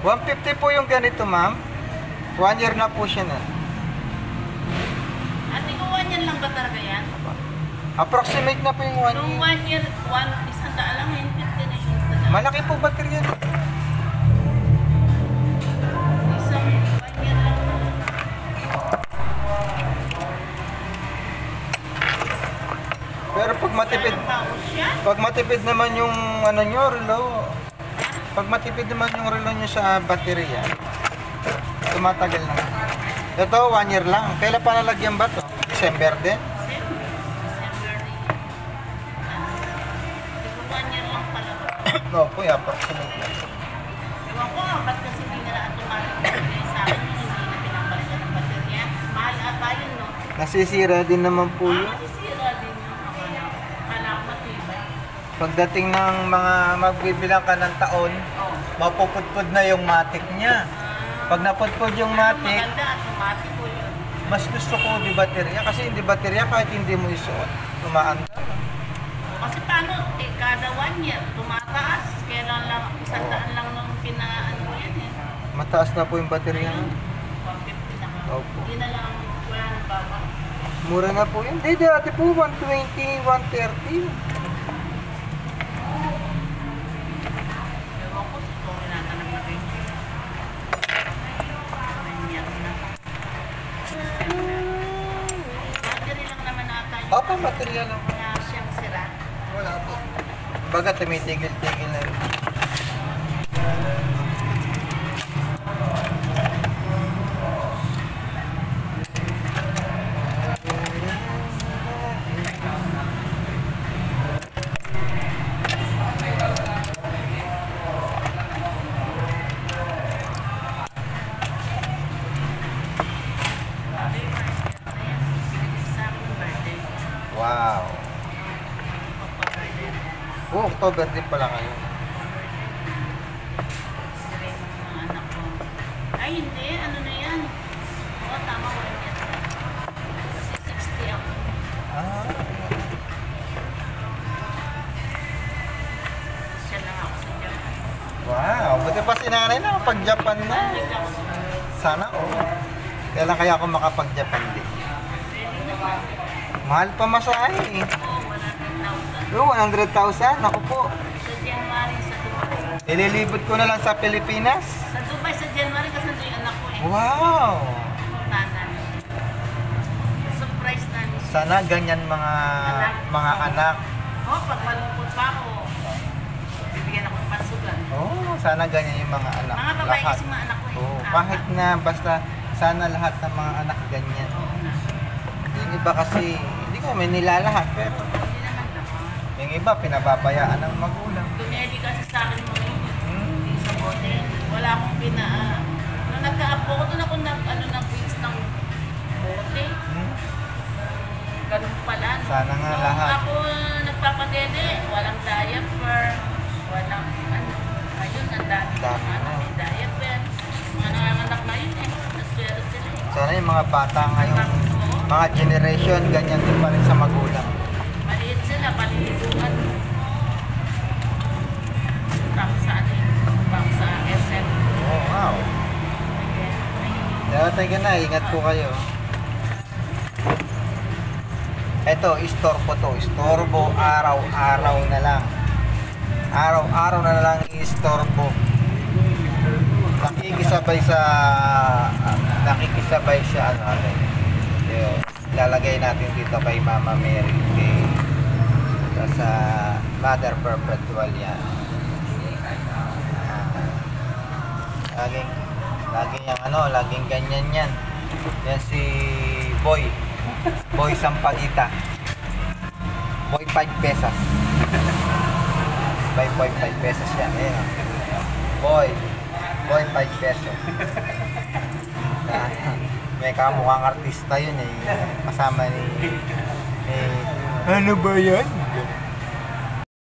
150 po yung ganito, ma'am. 1 year na po siya na. Ate ko 1 year lang ba talaga yan? Approximate na po yung 1 Nung year. 1 year, 100 lang yun, 50 na yun. Malaki po baterya. Isang 1 year lang. Pero pag matipid naman yung ano nyo, relo. Pag matipid naman yung relo nyo sa baterya, tumatagal naman. Ito, 1 year lang. Kailan pa nalagyan ba to? December din? December din. Ito 1 year lang pala. No po, approximate lang. Ewan ko, ba't kasi hindi nila automatic na sa akin, hindi na pinapalitan ng baterya. Mahal ata yun, no? Nasisira din naman po yun. Masisira din yung akala ko matibay. Pagdating ng mga magbibilang ka ng taon, mapupudpud na yung matik niya. Pag napudpud yung matik, Maganda, automatic po yun. mas gusto ko di baterya. Kasi hindi baterya kahit hindi mo isuot, tumaanda. Kasi paano, kada 1 year, tumataas. Kailan lang, 100 lang nung pinaano mo yan eh. Mataas na po yung baterya. 150 na. Opo. Hindi na lang, wala nang baba. Mura na po yun. Hindi, dati po 120, 130. Ewan ko, siguro natanap na rin. 1 year na. Battery lang naman ata yun. Opo, baterya lang. Na siyang sira. Wala po. Baga tumitigil-tigil na rin. Sa aking birthday. Wow. Oh, October din pala ngayon. Sira yung mga anak ko. Ay, hindi. Ano na yan? Oo, tama. 1 year na. Kasi 60 ako. Ah. Siya lang ako sa Japan. Wow, buti pa si nanay na pag-Japan na. Balik ako sa Sana, oh. Kailan kaya ako makapag-Japan din? Pwede na ba? Mahal pa masahe eh. Oo, 100,000. Oh, 100,000. Ako po. Sa January, sa Dubai. Ililibot ko na lang sa Pilipinas. Sa Dubai, sa January, kasi nandun yung anak ko eh. Wow. Tanan. Surprise na niya. Sana ganyan mga anak. Oo, pag malungkot pa ako, bibigyan ako ng pansugan. Oh, sana ganyan yung mga anak. Mga babae kasi mga anak ko eh. Oh, kahit na basta sana lahat ng mga anak ganyan. Oo na. Yung iba kasi hindi ko may nilalahat pero Hindi naman naman. yung iba pinababayaan ng magulang. Tumeli kasi sa akin mo hindi sa bote. Wala akong nung nagka-apo ko, doon ako nag-wins ng bote. Hmm? Ganun pala. No? Sana nga Nung lahat. ako nagpapadede, walang diaper, walang ayun, ang dami Dami ng na. may diaper. Mga nanganganak na yun eh. Naswero sila eh. Sana yung mga bata ngayon, Oo. mga generation, ganyan din pa rin sa magulang. Maliit sila, palilibugan. Tapos sa ano yun? Tapos sa SM. Oh, wow. Kaya tayo na, ingat po kayo. Ito, istorbo to. Istorbo, araw-araw na lang. Araw-araw na lang istorbo. Nakikisabay siya ano. Lalagay natin dito kay Mama Mary. Okay. Ito sa Mother Perpetual yan. Laging ganyan yan. Yan si Boy Sampaguita. Boy 5 pesos. Boy 5 pesos yan. Ayan. Boy 5 pesos. May kamukhang artista yun eh. Kasama ni ano ba yan?